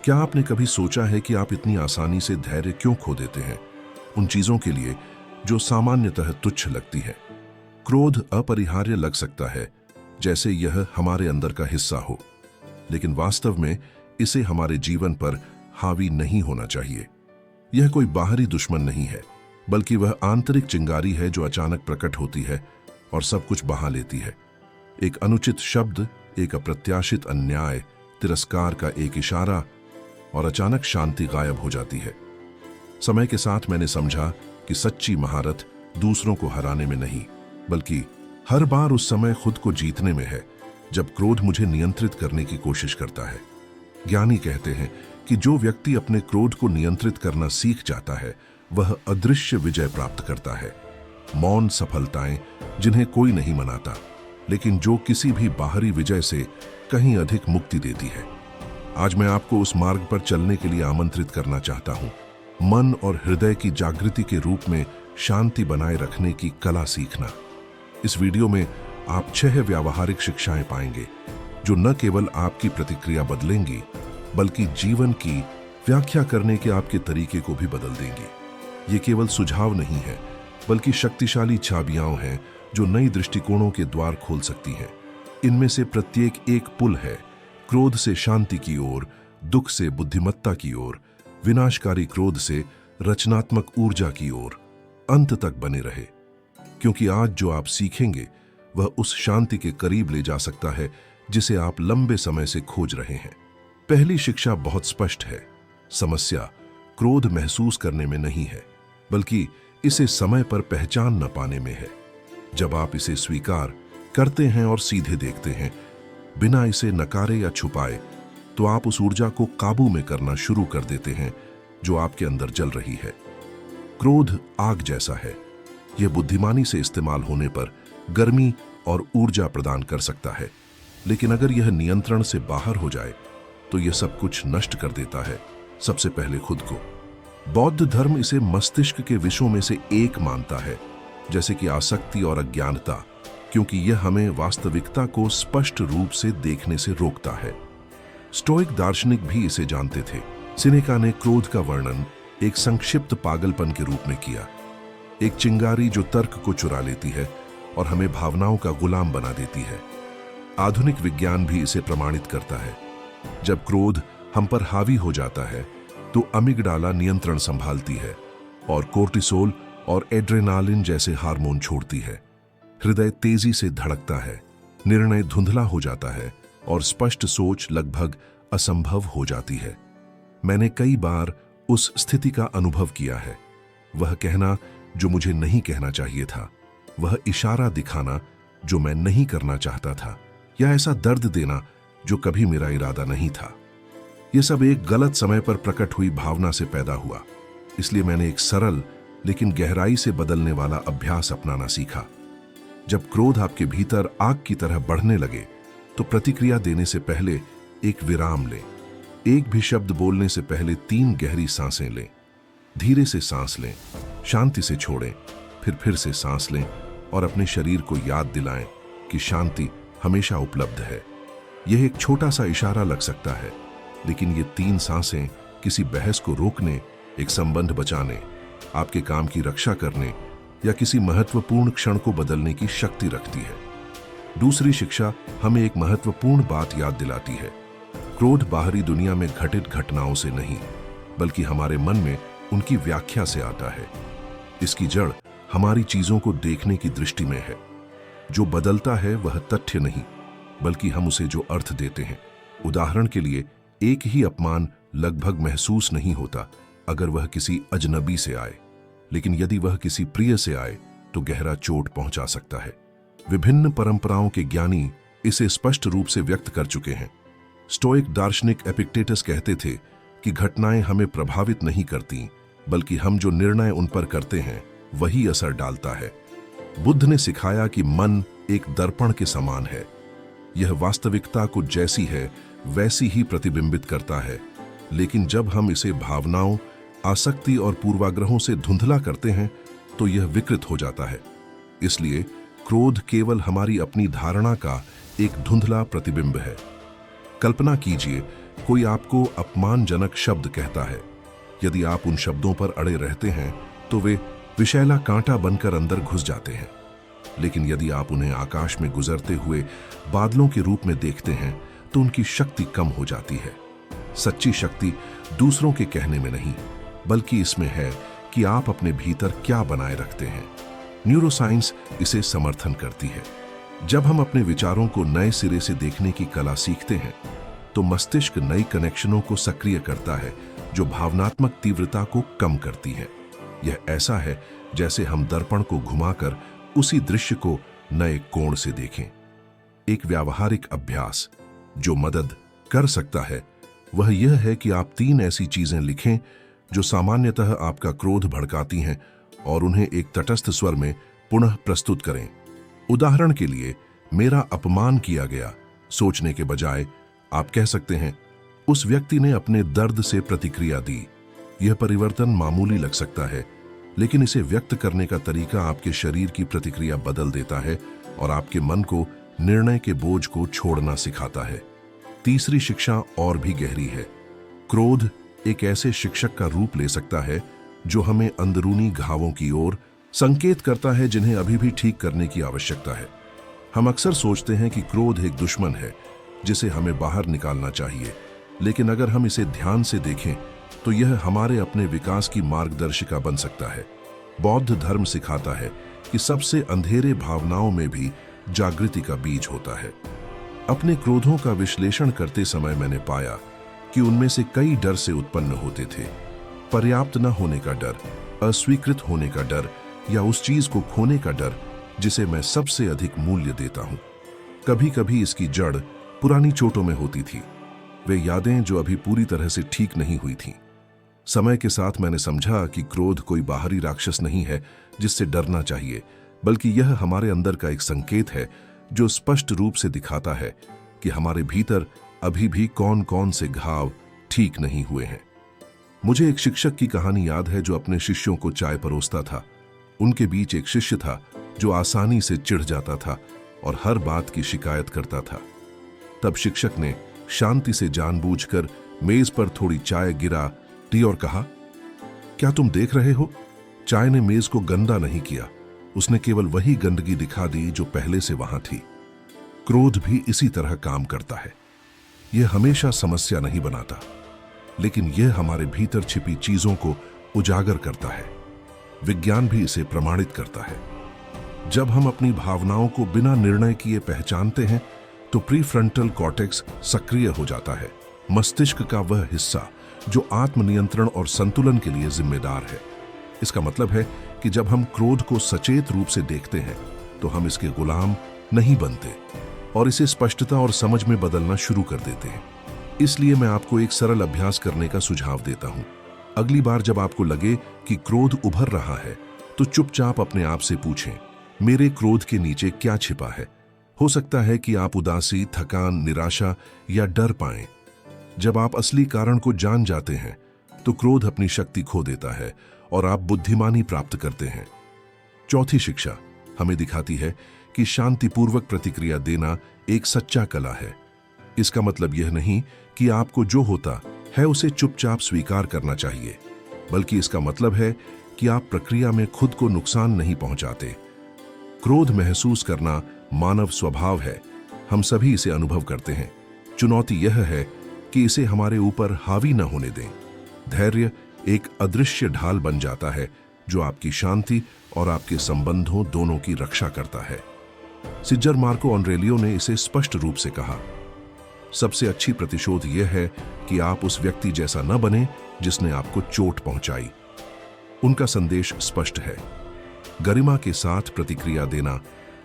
क्या आपने कभी सोचा है कि आप इतनी आसानी से धैर्य क्यों खो देते हैं उन चीजों के लिए जो सामान्यतः तुच्छ लगती है? क्रोध अपरिहार्य लग सकता है, जैसे यह हमारे अंदर का हिस्सा हो, लेकिन वास्तव में इसे हमारे जीवन पर हावी नहीं होना चाहिए। यह कोई बाहरी दुश्मन नहीं है, बल्कि वह आंतरिक चिंगारी है जो अचानक प्रकट होती है और सब कुछ बहा लेती है। एक अनुचित शब्द, एक अप्रत्याशित अन्याय, तिरस्कार का एक इशारा और अचानक शांति गायब हो जाती है। समय के साथ मैंने समझा कि सच्ची महारत दूसरों को हराने में नहीं, बल्कि हर बार उस समय खुद को जीतने में है जब क्रोध मुझे नियंत्रित करने की कोशिश करता है। ज्ञानी कहते हैं कि जो व्यक्ति अपने क्रोध को नियंत्रित करना सीख जाता है वह अदृश्य विजय प्राप्त करता है। मौन सफलताएं जिन्हें कोई नहीं मनाता, लेकिन जो किसी भी बाहरी विजय से कहीं अधिक मुक्ति देती है। आज मैं आपको उस मार्ग पर चलने के लिए आमंत्रित करना चाहता हूं। मन और हृदय की जागृति के रूप में शांति बनाए रखने की कला सीखना। इस वीडियो में आप 6 व्यावहारिक शिक्षाएं पाएंगे जो न केवल आपकी प्रतिक्रिया बदलेंगी, बल्कि जीवन की व्याख्या करने के आपके तरीके को भी बदल देंगी। ये केवल सुझाव नहीं है, बल्कि शक्तिशाली चाबियां हैं जो नई दृष्टिकोणों के द्वार खोल सकती हैं। इनमें से प्रत्येक एक पुल है क्रोध से शांति की ओर, दुख से बुद्धिमत्ता की ओर, विनाशकारी क्रोध से रचनात्मक ऊर्जा की ओर। अंत तक बने रहे, क्योंकि आज जो आप सीखेंगे वह उस शांति के करीब ले जा सकता है जिसे आप लंबे समय से खोज रहे हैं। पहली शिक्षा बहुत स्पष्ट है। समस्या क्रोध महसूस करने में नहीं है, बल्कि इसे समय पर पहचान न पाने में है। जब आप इसे स्वीकार करते हैं और सीधे देखते हैं, बिना इसे नकारे या छुपाए, तो आप उस ऊर्जा को काबू में करना शुरू कर देते हैं जो आपके अंदर जल रही है। क्रोध आग जैसा है। यह बुद्धिमानी से इस्तेमाल होने पर गर्मी और ऊर्जा प्रदान कर सकता है, लेकिन अगर यह नियंत्रण से बाहर हो जाए तो यह सब कुछ नष्ट कर देता है, सबसे पहले खुद को। बौद्ध धर्म इसे मस्तिष्क के विषयों में से एक मानता है, जैसे कि आसक्ति और अज्ञानता, क्योंकि यह हमें वास्तविकता को स्पष्ट रूप से देखने से रोकता है। स्टोइक दार्शनिक भी इसे जानते थे। सिनेका ने क्रोध का वर्णन एक संक्षिप्त पागलपन के रूप में किया, एक चिंगारी जो तर्क को चुरा लेती है और हमें भावनाओं का गुलाम बना देती है। आधुनिक विज्ञान भी इसे प्रमाणित करता है। जब क्रोध हम पर हावी हो जाता है तो अमिगडाला नियंत्रण संभालती है और कोर्टिसोल और एड्रेनालिन जैसे हार्मोन छोड़ती है। हृदय तेजी से धड़कता है, निर्णय धुंधला हो जाता है और स्पष्ट सोच लगभग असंभव हो जाती है। मैंने कई बार उस स्थिति का अनुभव किया है। वह कहना जो मुझे नहीं कहना चाहिए था, वह इशारा दिखाना जो मैं नहीं करना चाहता था, या ऐसा दर्द देना जो कभी मेरा इरादा नहीं था। यह सब एक गलत समय पर प्रकट हुई भावना से पैदा हुआ। इसलिए मैंने एक सरल लेकिन गहराई से बदलने वाला अभ्यास अपनाना सीखा। जब क्रोध आपके भीतर आग की तरह बढ़ने लगे तो प्रतिक्रिया देने से पहले एक विराम लें। एक भी शब्द बोलने से पहले 3 गहरी सांसें लें। धीरे से सांस लें, शांति से छोड़ें, फिर से सांस लें और अपने शरीर को याद दिलाएं कि शांति हमेशा उपलब्ध है। यह एक छोटा सा इशारा लग सकता है, लेकिन ये 3 सांसें किसी बहस को रोकने, एक संबंध बचाने, आपके काम की रक्षा करने या किसी महत्वपूर्ण क्षण को बदलने की शक्ति रखती है। दूसरी शिक्षा हमें एक महत्वपूर्ण बात याद दिलाती है। क्रोध बाहरी दुनिया में घटित घटनाओं से नहीं, बल्कि हमारे मन में उनकी व्याख्या से आता है। इसकी जड़ हमारी चीजों को देखने की दृष्टि में है। जो बदलता है वह तथ्य नहीं, बल्कि हम उसे जो अर्थ देते हैं। उदाहरण के लिए, एक ही अपमान लगभग महसूस नहीं होता अगर वह किसी अजनबी से आए, लेकिन यदि वह किसी प्रिय से आए तो गहरा चोट पहुंचा सकता है। विभिन्न परंपराओं के ज्ञानी इसे स्पष्ट रूप से व्यक्त कर चुके हैं। स्टोइक दार्शनिक एपिक्टेटस कहते थे कि घटनाएं हमें प्रभावित नहीं करती, बल्कि हम जो निर्णय उन पर करते हैं वही असर डालता है। बुद्ध ने सिखाया कि मन एक दर्पण के समान है। यह वास्तविकता को जैसी है वैसी ही प्रतिबिंबित करता है, लेकिन जब हम इसे भावनाओं, आसक्ति और पूर्वाग्रहों से धुंधला करते हैं तो यह विकृत हो जाता है। इसलिए क्रोध केवल हमारी अपनी धारणा का एक धुंधला प्रतिबिंब है। कल्पना कीजिए कोई आपको अपमानजनक शब्द कहता है। यदि आप उन शब्दों पर अड़े रहते हैं तो वे विषैला कांटा बनकर अंदर घुस जाते हैं। लेकिन यदि आप उन्हें आकाश में गुजरते हुए बादलों के रूप में देखते हैं तो उनकी शक्ति कम हो जाती है। सच्ची शक्ति दूसरों के कहने में नहीं, बल्कि इसमें है कि आप अपने भीतर क्या बनाए रखते हैं। न्यूरोसाइंस इसे समर्थन करती है। जब हम अपने विचारों को नए सिरे से देखने की कला सीखते हैं तो मस्तिष्क नई कनेक्शनों को सक्रिय करता है जो भावनात्मक तीव्रता को कम करती है। यह ऐसा है जैसे हम दर्पण को घुमाकर उसी दृश्य को नए कोण से देखें। एक व्यावहारिक अभ्यास जो मदद कर सकता है वह यह है कि आप 3 ऐसी चीजें लिखें जो सामान्यतः आपका क्रोध भड़काती हैं और उन्हें एक तटस्थ स्वर में पुनः प्रस्तुत करें। उदाहरण के लिए, मेरा अपमान किया गया सोचने के बजाय आप कह सकते हैं, उस व्यक्ति ने अपने दर्द से प्रतिक्रिया दी। यह परिवर्तन मामूली लग सकता है, लेकिन इसे व्यक्त करने का तरीका आपके शरीर की प्रतिक्रिया बदल देता है और आपके मन को निर्णय के बोझ को छोड़ना सिखाता है। तीसरी शिक्षा और भी गहरी है। क्रोध एक ऐसे शिक्षक का रूप ले सकता है जो हमें अंदरूनी घावों की ओर संकेत करता है जिन्हें अभी भी ठीक करने की आवश्यकता है। हम अक्सर सोचते हैं कि क्रोध एक दुश्मन है जिसे हमें बाहर निकालना चाहिए, लेकिन अगर हम इसे ध्यान से देखें तो यह हमारे अपने विकास की मार्गदर्शिका बन सकता है। बौद्ध धर्म सिखाता है कि सबसे अंधेरे भावनाओं में भी जागृति का बीज होता है। अपने क्रोधों का विश्लेषण करते समय मैंने पाया कि उनमें से कई डर से उत्पन्न होते थे। पर्याप्त न होने का डर, अस्वीकृत होने का डर या उस चीज को खोने का डर जिसे मैं सबसे अधिक मूल्य देता हूं। कभी कभी इसकी जड़ पुरानी चोटों में होती थी, वे यादें जो अभी पूरी तरह से ठीक नहीं हुई थीं। समय के साथ मैंने समझा कि क्रोध कोई बाहरी राक्षस नहीं है जिससे डरना चाहिए, बल्कि यह हमारे अंदर का एक संकेत है जो स्पष्ट रूप से दिखाता है कि हमारे भीतर अभी भी कौन कौन से घाव ठीक नहीं हुए हैं। मुझे एक शिक्षक की कहानी याद है जो अपने शिष्यों को चाय परोसता था। उनके बीच एक शिष्य था जो आसानी से चिढ़ जाता था और हर बात की शिकायत करता था। तब शिक्षक ने शांति से जानबूझकर मेज पर थोड़ी चाय गिरा दी और कहा, क्या तुम देख रहे हो? चाय ने मेज को गंदा नहीं किया, उसने केवल वही गंदगी दिखा दी जो पहले से वहां थी। क्रोध भी इसी तरह काम करता है। यह हमेशा समस्या नहीं बनाता, लेकिन यह हमारे भीतर छिपी चीजों को उजागर करता है। विज्ञान भी इसे प्रमाणित करता है। जब हम अपनी भावनाओं को बिना निर्णय किए पहचानते हैं तो प्रीफ्रंटल कॉर्टेक्स सक्रिय हो जाता है, मस्तिष्क का वह हिस्सा जो आत्मनियंत्रण और संतुलन के लिए जिम्मेदार है। इसका मतलब है कि जब हम क्रोध को सचेत रूप से देखते हैं तो हम इसके गुलाम नहीं बनते और इसे स्पष्टता और समझ में बदलना शुरू कर देते हैं। इसलिए मैं आपको एक सरल अभ्यास करने का सुझाव देता हूं। अगली बार जब आपको लगे कि क्रोध उभर रहा है तो चुपचाप अपने आप से पूछें, मेरे क्रोध के नीचे क्या छिपा है? हो सकता है कि आप उदासी, थकान, निराशा या डर पाएं। जब आप असली कारण को जान जाते हैं तो क्रोध अपनी शक्ति खो देता है और आप बुद्धिमानी प्राप्त करते हैं। चौथी शिक्षा हमें दिखाती है कि शांतिपूर्वक प्रतिक्रिया देना एक सच्चा कला है। इसका मतलब यह नहीं कि आपको जो होता है उसे चुपचाप स्वीकार करना चाहिए, बल्कि इसका मतलब है कि आप प्रक्रिया में खुद को नुकसान नहीं पहुंचाते। क्रोध महसूस करना मानव स्वभाव है, हम सभी इसे अनुभव करते हैं। चुनौती यह है कि इसे हमारे ऊपर हावी न होने दें। धैर्य एक अदृश्य ढाल बन जाता है जो आपकी शांति और आपके संबंधों दोनों की रक्षा करता है। सिजर मार्को ऑनरेलियो ने इसे स्पष्ट रूप से कहा, सबसे अच्छी प्रतिशोध यह है कि आप उस व्यक्ति जैसा न बने जिसने आपको चोट पहुंचाई। उनका संदेश स्पष्ट है, गरिमा के साथ प्रतिक्रिया देना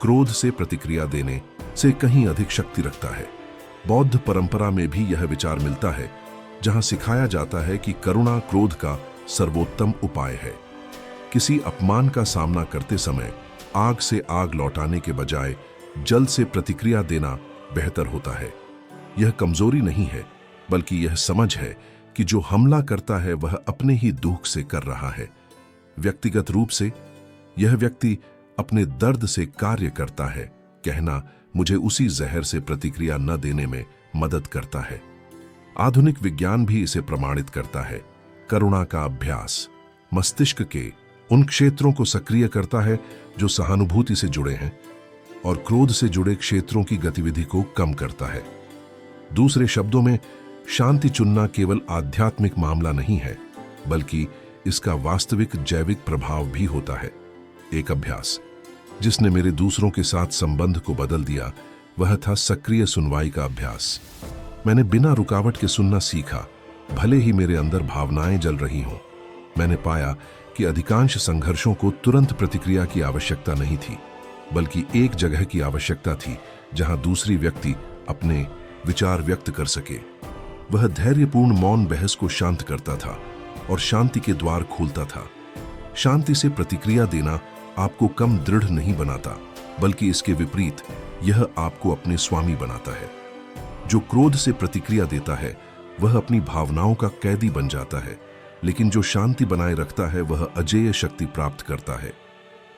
क्रोध से प्रतिक्रिया देने से कहीं अधिक शक्ति रखता है। बौद्ध परंपरा में भी यह विचार मिलता है, जहां सिखाया जाता है कि करुणा क्रोध का सर्वोत्तम उपाय है। किसी अपमान का सामना करते समय आग से आग लौटाने के बजाय जल से प्रतिक्रिया देना बेहतर होता है। यह कमजोरी नहीं है, बल्कि यह समझ है कि जो हमला करता है वह अपने ही दुख से कर रहा है। व्यक्तिगत रूप से यह व्यक्ति अपने दर्द से कार्य करता है। कहना मुझे उसी जहर से प्रतिक्रिया न देने में मदद करता है। आधुनिक विज्ञान भी इसे प्रमाणित करता है। करुणा का अभ्यास मस्तिष्क के उन क्षेत्रों को सक्रिय करता है जो सहानुभूति से जुड़े हैं और क्रोध से जुड़े क्षेत्रों की गतिविधि को कम करता है। दूसरे शब्दों में, शांति चुनना केवल आध्यात्मिक मामला नहीं है, बल्कि इसका वास्तविक जैविक प्रभाव भी होता है। एक अभ्यास जिसने मेरे दूसरों के साथ संबंध को बदल दिया, वह था सक्रिय सुनवाई का अभ्यास। मैंने बिना रुकावट के सुनना सीखा, भले ही मेरे अंदर भावनाएं जल रही हों। मैंने पाया कि अधिकांश संघर्षों को तुरंत प्रतिक्रिया की आवश्यकता नहीं थी, बल्कि एक जगह की आवश्यकता थी जहां दूसरी व्यक्ति अपने विचार व्यक्त कर सके। वह धैर्यपूर्ण मौन बहस को शांत करता था और शांति के द्वार खोलता था। शांति से प्रतिक्रिया देना आपको कम दृढ़ नहीं बनाता, बल्कि इसके विपरीत यह आपको अपने स्वामी बनाता है। जो क्रोध से प्रतिक्रिया देता है वह अपनी भावनाओं का कैदी बन जाता है, लेकिन जो शांति बनाए रखता है वह अजेय शक्ति प्राप्त करता है।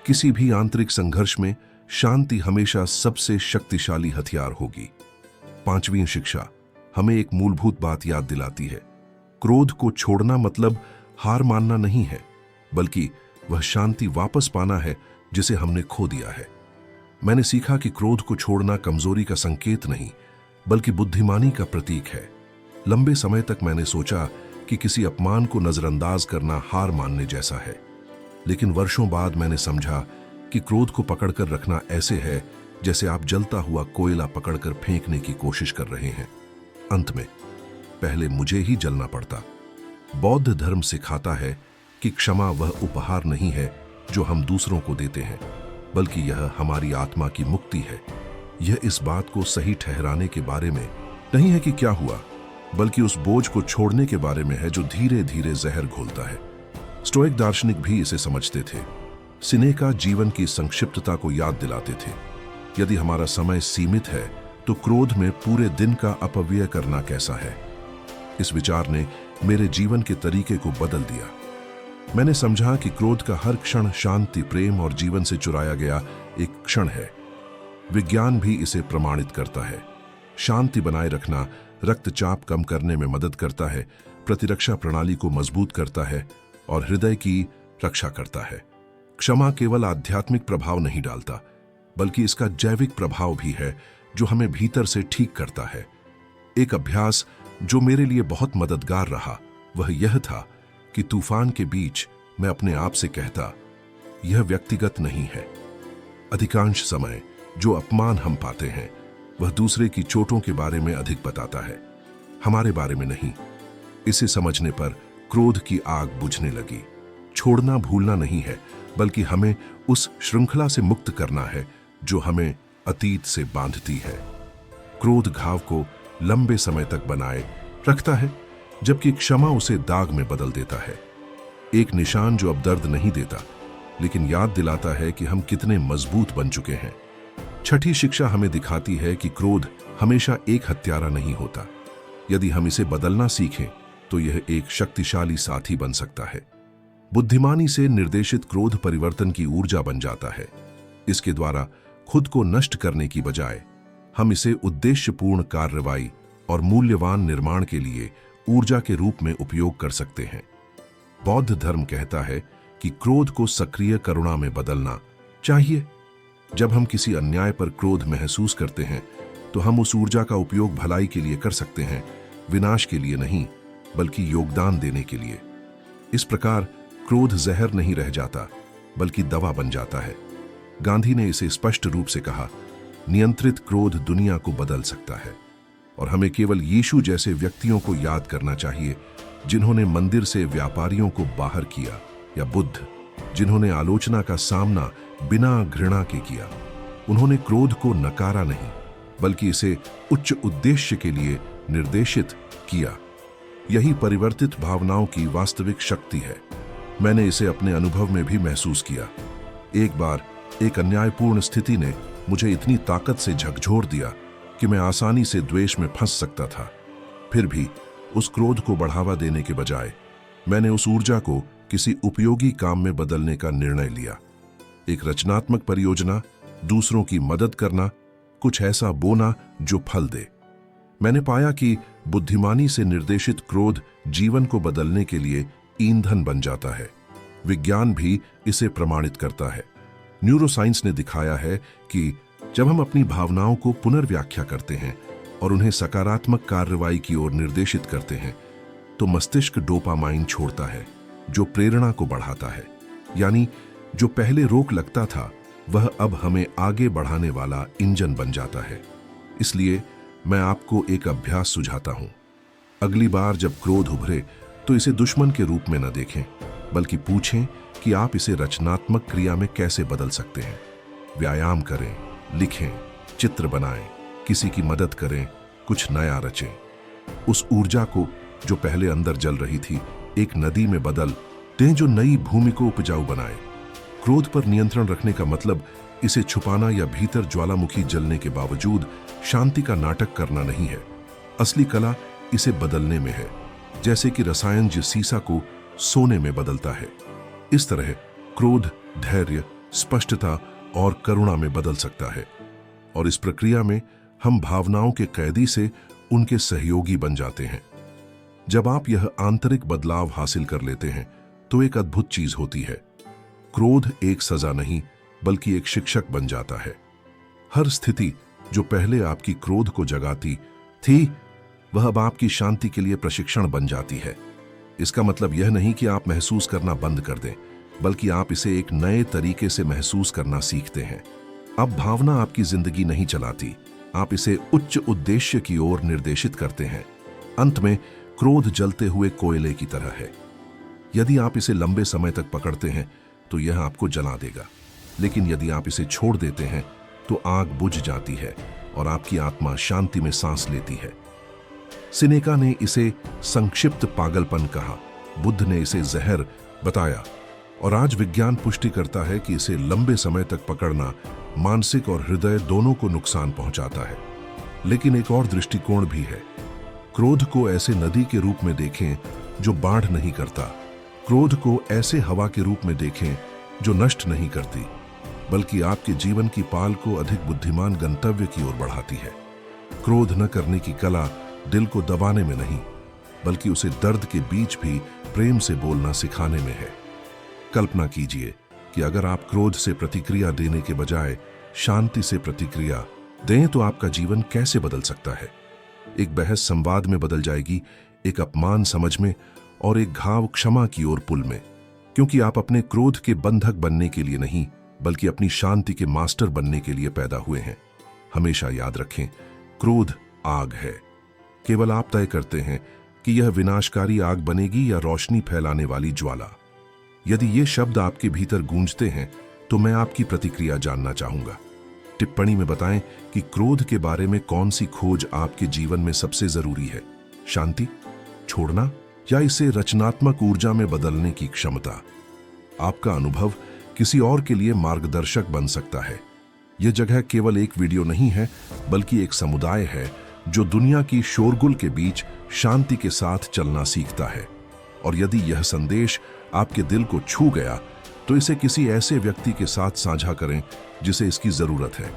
किसी भी आंतरिक संघर्ष में शांति हमेशा सबसे शक्तिशाली हथियार होगी। पांचवीं शिक्षा हमें एक मूलभूत बात याद दिलाती है। क्रोध को छोड़ना मतलब हार मानना नहीं है, बल्कि वह शांति वापस पाना है जिसे हमने खो दिया है। मैंने सीखा कि क्रोध को छोड़ना कमजोरी का संकेत नहीं, बल्कि बुद्धिमानी का प्रतीक है। लंबे समय तक मैंने सोचा कि किसी अपमान को नजरअंदाज करना हार मानने जैसा है, लेकिन वर्षों बाद मैंने समझा कि क्रोध को पकड़कर रखना ऐसे है जैसे आप जलता हुआ कोयला पकड़कर फेंकने की कोशिश कर रहे हैं। अंत में पहले मुझे ही जलना पड़ता। बौद्ध धर्म सिखाता है कि क्षमा वह उपहार नहीं है जो हम दूसरों को देते हैं, बल्कि यह हमारी आत्मा की मुक्ति है। यह इस बात को सही ठहराने के बारे में नहीं है कि क्या हुआ, बल्कि उस बोझ को छोड़ने के बारे में है जो धीरे धीरे जहर घोलता है। स्टोइक दार्शनिक भी इसे समझते थे। सिनेका जीवन की संक्षिप्तता को याद दिलाते थे। यदि हमारा समय सीमित है तो क्रोध में पूरे दिन का अपव्यय करना कैसा है। इस विचार ने मेरे जीवन के तरीके को बदल दिया। मैंने समझा कि क्रोध का हर क्षण शांति, प्रेम और जीवन से चुराया गया एक क्षण है। विज्ञान भी इसे प्रमाणित करता है। शांति बनाए रखना रक्तचाप कम करने में मदद करता है, प्रतिरक्षा प्रणाली को मजबूत करता है और हृदय की रक्षा करता है। क्षमा केवल आध्यात्मिक प्रभाव नहीं डालता, बल्कि इसका जैविक प्रभाव भी है जो हमें भीतर से ठीक करता है। एक अभ्यास जो मेरे लिए बहुत मददगार रहा वह यह था कि तूफान के बीच मैं अपने आप से कहता, यह व्यक्तिगत नहीं है। अधिकांश समय जो अपमान हम पाते हैं वह दूसरे की चोटों के बारे में अधिक बताता है, हमारे बारे में नहीं। इसे समझने पर क्रोध की आग बुझने लगी। छोड़ना भूलना नहीं है, बल्कि हमें उस श्रृंखला से मुक्त करना है जो हमें अतीत से बांधती है। क्रोध घाव को लंबे समय तक बनाए रखता है, जबकि क्षमा उसे दाग में बदल देता है। एक निशान जो अब दर्द नहीं देता, लेकिन याद दिलाता है कि हम कितने मजबूत बन चुके हैं। छठी शिक्षा हमें दिखाती है कि क्रोध हमेशा एक हत्यारा नहीं होता। यदि हम इसे बदलना सीखें तो यह एक शक्तिशाली साथी बन सकता है। बुद्धिमानी से निर्देशित क्रोध परिवर्तन की ऊर्जा बन जाता है। इसके द्वारा खुद को नष्ट करने की बजाय हम इसे उद्देश्यपूर्ण कार्रवाई और मूल्यवान निर्माण के लिए ऊर्जा के रूप में उपयोग कर सकते हैं। बौद्ध धर्म कहता है कि क्रोध को सक्रिय करुणा में बदलना चाहिए। जब हम किसी अन्याय पर क्रोध महसूस करते हैं तो हम उस ऊर्जा का उपयोग भलाई के लिए कर सकते हैं, विनाश के लिए नहीं, बल्कि योगदान देने के लिए। इस प्रकार क्रोध जहर नहीं रह जाता, बल्कि दवा बन जाता है। गांधी ने इसे स्पष्ट रूप से कहा, नियंत्रित क्रोध दुनिया को बदल सकता है। और हमें केवल यीशु जैसे व्यक्तियों को याद करना चाहिए जिन्होंने मंदिर से व्यापारियों को बाहर किया, या बुद्ध जिन्होंने आलोचना का सामना बिना घृणा के किया। उन्होंने क्रोध को नकारा नहीं, बल्कि इसे उच्च उद्देश्य के लिए निर्देशित किया। यही परिवर्तित भावनाओं की वास्तविक शक्ति है। मैंने इसे अपने अनुभव में भी महसूस किया। एक बार एक अन्यायपूर्ण स्थिति ने मुझे इतनी ताकत से झकझोर दिया कि मैं आसानी से द्वेष में फंस सकता था। फिर भी उस क्रोध को बढ़ावा देने के बजाय मैंने उस ऊर्जा को किसी उपयोगी काम में बदलने का निर्णय लिया। एक रचनात्मक परियोजना, दूसरों की मदद करना, कुछ ऐसा बोना जो फल दे। मैंने पाया कि बुद्धिमानी से निर्देशित क्रोध जीवन को बदलने के लिए ईंधन बन जाता है। विज्ञान भी इसे प्रमाणित करता है। न्यूरोसाइंस ने दिखाया है कि जब हम अपनी भावनाओं को पुनर्व्याख्या करते हैं और उन्हें सकारात्मक कार्रवाई की ओर निर्देशित करते हैं तो मस्तिष्क डोपामाइन छोड़ता है, जो प्रेरणा को बढ़ाता है। यानी जो पहले रोक लगता था वह अब हमें आगे बढ़ाने वाला इंजन बन जाता है। इसलिए मैं आपको एक अभ्यास सुझाता हूं। अगली बार जब क्रोध उभरे तो इसे दुश्मन के रूप में न देखें, बल्कि पूछें कि आप इसे रचनात्मक क्रिया में कैसे बदल सकते हैं। व्यायाम करें, लिखें, चित्र बनाएं, किसी की मदद करें, कुछ नया रचें। उस ऊर्जा को जो पहले अंदर जल रही थी एक नदी में बदल दें जो नई भूमि को उपजाऊ बनाए। क्रोध पर नियंत्रण रखने का मतलब इसे छुपाना या भीतर ज्वालामुखी जलने के बावजूद शांति का नाटक करना नहीं है। असली कला इसे बदलने में है, जैसे कि रसायन जिस सीसा को सोने में बदलता है। इस तरह क्रोध धैर्य, स्पष्टता और करुणा में बदल सकता है। और इस प्रक्रिया में हम भावनाओं के कैदी से उनके सहयोगी बन जाते हैं। जब आप यह आंतरिक बदलाव हासिल कर लेते हैं तो एक अद्भुत चीज होती है। क्रोध एक सजा नहीं बल्कि एक शिक्षक बन जाता है। हर स्थिति जो पहले आपकी क्रोध को जगाती थी वह अब आपकी शांति के लिए प्रशिक्षण बन जाती है। इसका मतलब यह नहीं कि आप महसूस करना बंद कर दें, बल्कि आप इसे एक नए तरीके से महसूस करना सीखते हैं। अब भावना आपकी जिंदगी नहीं चलाती, आप इसे उच्च उद्देश्य की ओर निर्देशित करते हैं। अंत में क्रोध जलते हुए कोयले की तरह है। यदि आप इसे लंबे समय तक पकड़ते हैं तो यह आपको जला देगा, लेकिन यदि आप इसे छोड़ देते हैं तो आग बुझ जाती है और आपकी आत्मा शांति में सांस लेती है। सिनेका ने इसे संक्षिप्त पागलपन कहा, बुद्ध ने इसे जहर बताया, और आज विज्ञान पुष्टि करता है कि इसे लंबे समय तक पकड़ना मानसिक और हृदय दोनों को नुकसान पहुंचाता है। लेकिन एक और दृष्टिकोण भी है। क्रोध को ऐसे नदी के रूप में देखें जो बाढ़ नहीं करता। क्रोध को ऐसे हवा के रूप में देखें जो नष्ट नहीं करती, बल्कि आपके जीवन की पाल को अधिक बुद्धिमान गंतव्य की ओर बढ़ाती है। क्रोध न करने की कला दिल को दबाने में नहीं, बल्कि उसे दर्द के बीच भी प्रेम से बोलना सिखाने में है। कल्पना कीजिए कि अगर आप क्रोध से प्रतिक्रिया देने के बजाय शांति से प्रतिक्रिया दें तो आपका जीवन कैसे बदल सकता है। एक बहस संवाद में बदल जाएगी, एक अपमान समझ में, और एक घाव क्षमा की ओर पुल में। क्योंकि आप अपने क्रोध के बंधक बनने के लिए नहीं, बल्कि अपनी शांति के मास्टर बनने के लिए पैदा हुए हैं। हमेशा याद रखें, क्रोध आग है। केवल आप तय करते हैं कि यह विनाशकारी आग बनेगी या रोशनी फैलाने वाली ज्वाला। यदि ये शब्द आपके भीतर गूंजते हैं तो मैं आपकी प्रतिक्रिया जानना चाहूंगा। टिप्पणी में बताएं कि क्रोध के बारे में कौन सी खोज आपके जीवन में सबसे जरूरी है। शांति छोड़ना या इसे रचनात्मक ऊर्जा में बदलने की क्षमता। आपका अनुभव किसी और के लिए मार्गदर्शक बन सकता है। यह जगह केवल एक वीडियो नहीं है, बल्कि एक समुदाय है जो दुनिया की शोरगुल के बीच शांति के साथ चलना सीखता है। और यदि यह संदेश आपके दिल को छू गया तो इसे किसी ऐसे व्यक्ति के साथ साझा करें जिसे इसकी जरूरत है।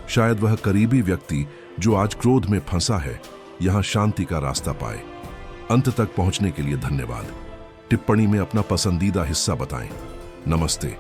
शायद वह करीबी व्यक्ति जो आज क्रोध में फंसा है यहां शांति का रास्ता पाए। अंत तक पहुंचने के लिए धन्यवाद। टिप्पणी में अपना पसंदीदा हिस्सा बताएं। नमस्ते।